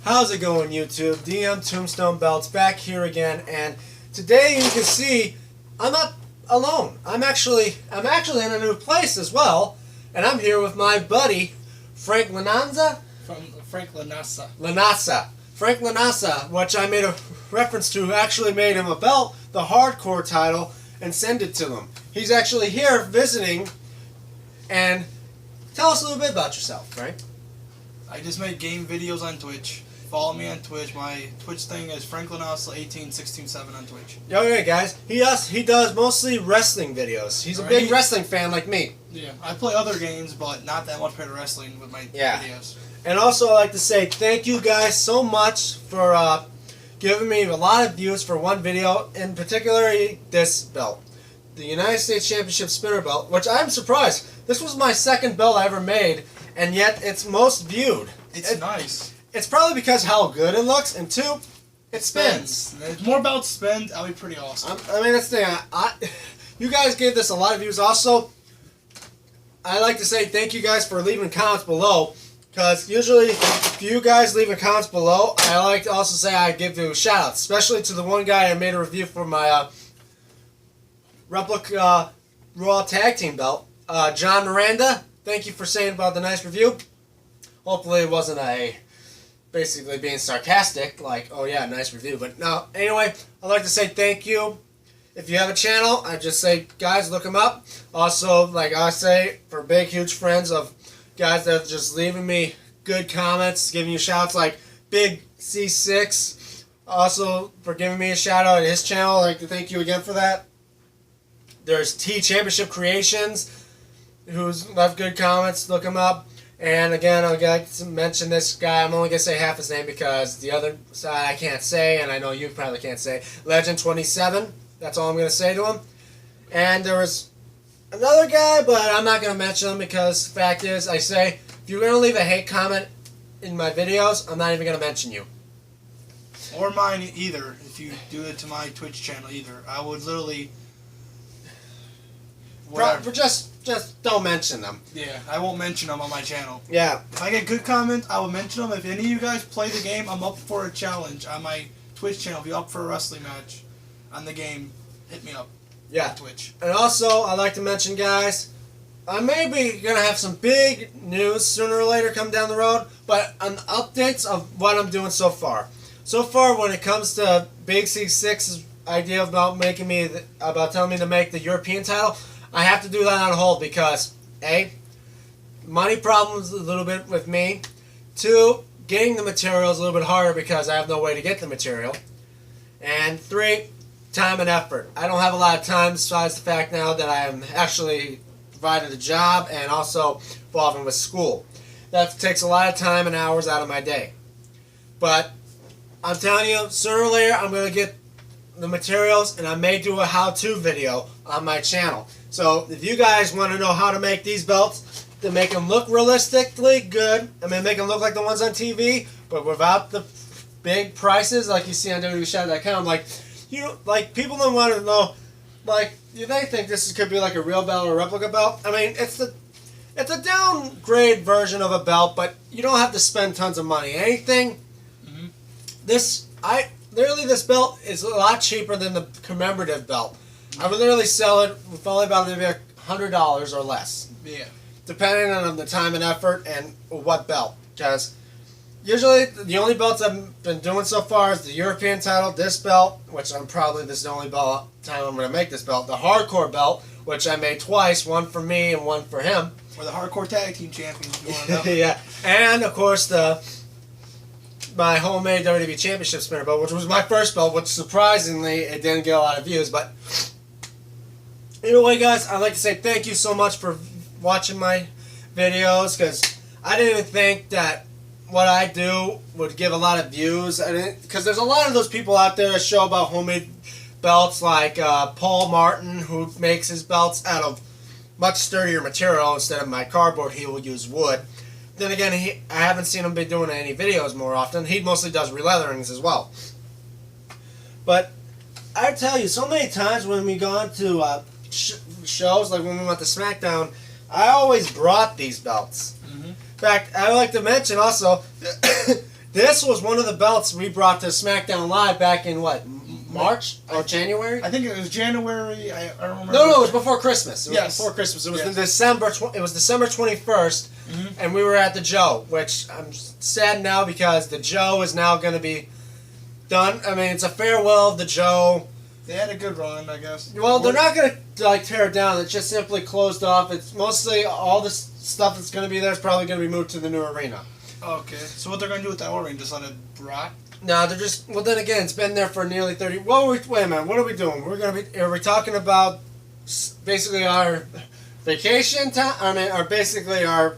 How's it going, YouTube? DM Tombstone Belts back here again, and today you can see I'm not alone. I'm actually in a new place as well, and I'm here with my buddy Frank Lananza. Frank Lanasa. Frank Lanasa, which I made a reference to, actually made him a belt, the hardcore title, and send it to him. He's actually here visiting, and tell us a little bit about yourself, Frank. I just make game videos on Twitch. Follow me on Twitch. My Twitch thing is FrankLanasa18167 on Twitch. Okay, guys. He does mostly wrestling videos. He's a big wrestling fan like me. Yeah, I play other games, but not that much pro wrestling with my videos. And also, I'd like to say thank you guys so much for giving me a lot of views for one video, in particular this belt, the United States Championship Spinner Belt, which I'm surprised. This was my second belt I ever made, and yet it's most viewed. It's nice. It's probably because how good it looks, and two, it spins. If more belts spin, that'll be pretty awesome. I mean, that's the thing. You guys gave this a lot of views. Also, I'd like to say thank you guys for leaving comments below, because usually if you guys leave comments below, I like to also say I give you shout-outs, especially to the one guy I made a review for my replica Raw Tag Team belt, John Miranda. Thank you for saying about the nice review. Hopefully it wasn't basically being sarcastic, like, oh yeah, nice review. But no, anyway, I'd like to say thank you. If you have a channel, I just say, guys, look them up. Also, like I say, for big, huge friends of guys that are just leaving me good comments, giving you shouts like Big C6. Also, for giving me a shout out at his channel, I'd like to thank you again for that. There's T Championship Creations, who's left good comments. Look him up. And again, I'd like to mention this guy. I'm only going to say half his name because the other side I can't say, and I know you probably can't say. Legend27. That's all I'm going to say to him. And there was another guy, but I'm not going to mention him because the fact is, I say, if you're going to leave a hate comment in my videos, I'm not even going to mention you. Or mine either, if you do it to my Twitch channel either. I would literally... Just don't mention them. Yeah, I won't mention them on my channel. Yeah. If I get good comments, I will mention them. If any of you guys play the game, I'm up for a challenge on my Twitch channel. If you're up for a wrestling match on the game, hit me up. Yeah. On Twitch. And also, I'd like to mention, guys, I may be going to have some big news sooner or later come down the road, but on updates of what I'm doing so far. So far, when it comes to Big C6's idea about telling me to make the European title, I have to do that on hold because, A, money problems a little bit with me. 2, getting the material is a little bit harder because I have no way to get the material. And 3, time and effort. I don't have a lot of time besides the fact now that I am actually provided a job and also involved with school. That takes a lot of time and hours out of my day. But I'm telling you, sooner or later I'm going to get the materials, and I may do a how-to video on my channel. So if you guys want to know how to make these belts to make them look realistically good, I mean make them look like the ones on TV, but without the big prices like you see on WWEshop.com, like people don't want to know, like they think this could be like a real belt or a replica belt. I mean it's a downgrade version of a belt, but you don't have to spend tons of money. Anything. This belt is a lot cheaper than the commemorative belt. I would literally sell it with only about maybe $100 or less. Yeah. Depending on the time and effort and what belt. Because usually the only belts I've been doing so far is the European title, this belt, which this is the only time I'm going to make this belt. The hardcore belt, which I made twice, one for me and one for him. Or the hardcore tag team champions, if you want to know. Yeah. And of course my homemade WWE Championship Spinner belt, which was my first belt, which surprisingly it didn't get a lot of views. But anyway, guys, I'd like to say thank you so much for watching my videos, because I didn't even think that what I do would give a lot of views. Because there's a lot of those people out there that show about homemade belts, like Paul Martin, who makes his belts out of much sturdier material instead of my cardboard. He will use wood. Then again, I haven't seen him be doing any videos more often. He mostly does re-leatherings as well. But I tell you, so many times when we go on to shows, like when we went to SmackDown, I always brought these belts. In fact, I would like to mention also, This was one of the belts we brought to SmackDown Live back in what, March or January? I think it was January. I don't remember. No, it was before Christmas. It was Yes. before Christmas. It was Yes. December. It was December 21st, and we were at the Joe, which I'm sad now because the Joe is now going to be done. I mean, it's a farewell of the Joe. They had a good run, I guess. Well, they're not going to like tear it down. It's just simply closed off. It's mostly all this stuff that's going to be there is probably going to be moved to the new arena. Okay, so what they're gonna do with that O-ring? Just let it rot? No, they're just. Well, then again, it's been there for nearly 30. Wait a minute. What are we doing? Are we talking about basically our vacation time? I mean, or basically our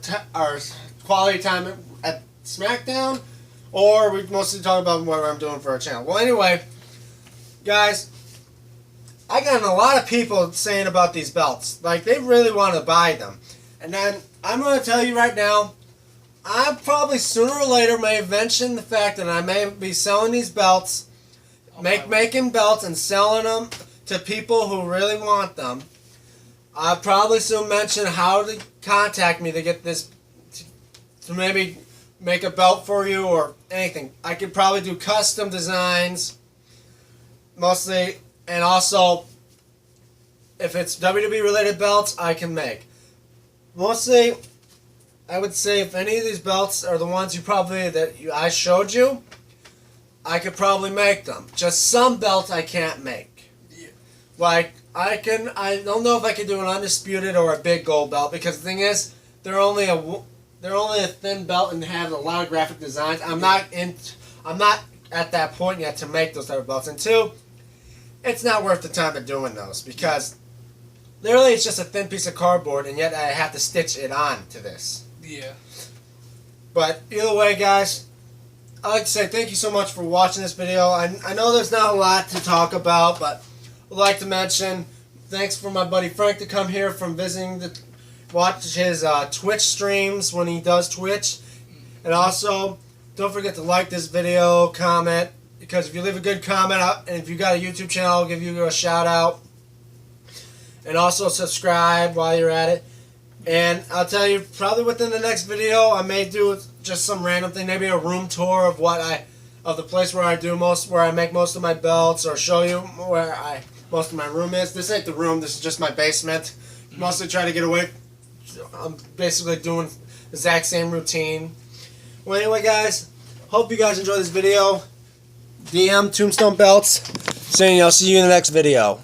quality time at SmackDown, or are we mostly talking about what I'm doing for our channel? Well, anyway, guys, I got a lot of people saying about these belts. Like, they really want to buy them, and then I'm going to tell you right now. I probably sooner or later may mention the fact that I may be selling these belts, making belts and selling them to people who really want them. I'll probably soon mention how to contact me to get this, to maybe make a belt for you or anything. I could probably do custom designs, mostly, and also, if it's WWE related belts, I can make. Mostly, I would say if any of these belts are the ones I showed you, I could probably make them. Just some belts I can't make. Yeah. Like, I don't know if I can do an undisputed or a big gold belt, because the thing is, they're only a thin belt and have a lot of graphic designs. I'm not at that point yet to make those type of belts. And two, it's not worth the time of doing those, because literally it's just a thin piece of cardboard, and yet I have to stitch it on to this. Yeah. But either way, guys, I'd like to say thank you so much for watching this video. I know there's not a lot to talk about, but I'd like to mention thanks for my buddy Frank to come here from visiting watch his Twitch streams when he does Twitch. And also, don't forget to like this video, comment, because if you leave a good comment, and if you got a YouTube channel, I'll give you a shout out. And also subscribe while you're at it. And I'll tell you, probably within the next video, I may do just some random thing, maybe a room tour of of the place where I make most of my belts, or show you where most of my room is. This ain't the room. This is just my basement. Mostly try to get away. I'm basically doing the exact same routine. Well, anyway, guys, hope you guys enjoy this video. DM Tombstone Belts. Saying I'll see you in the next video.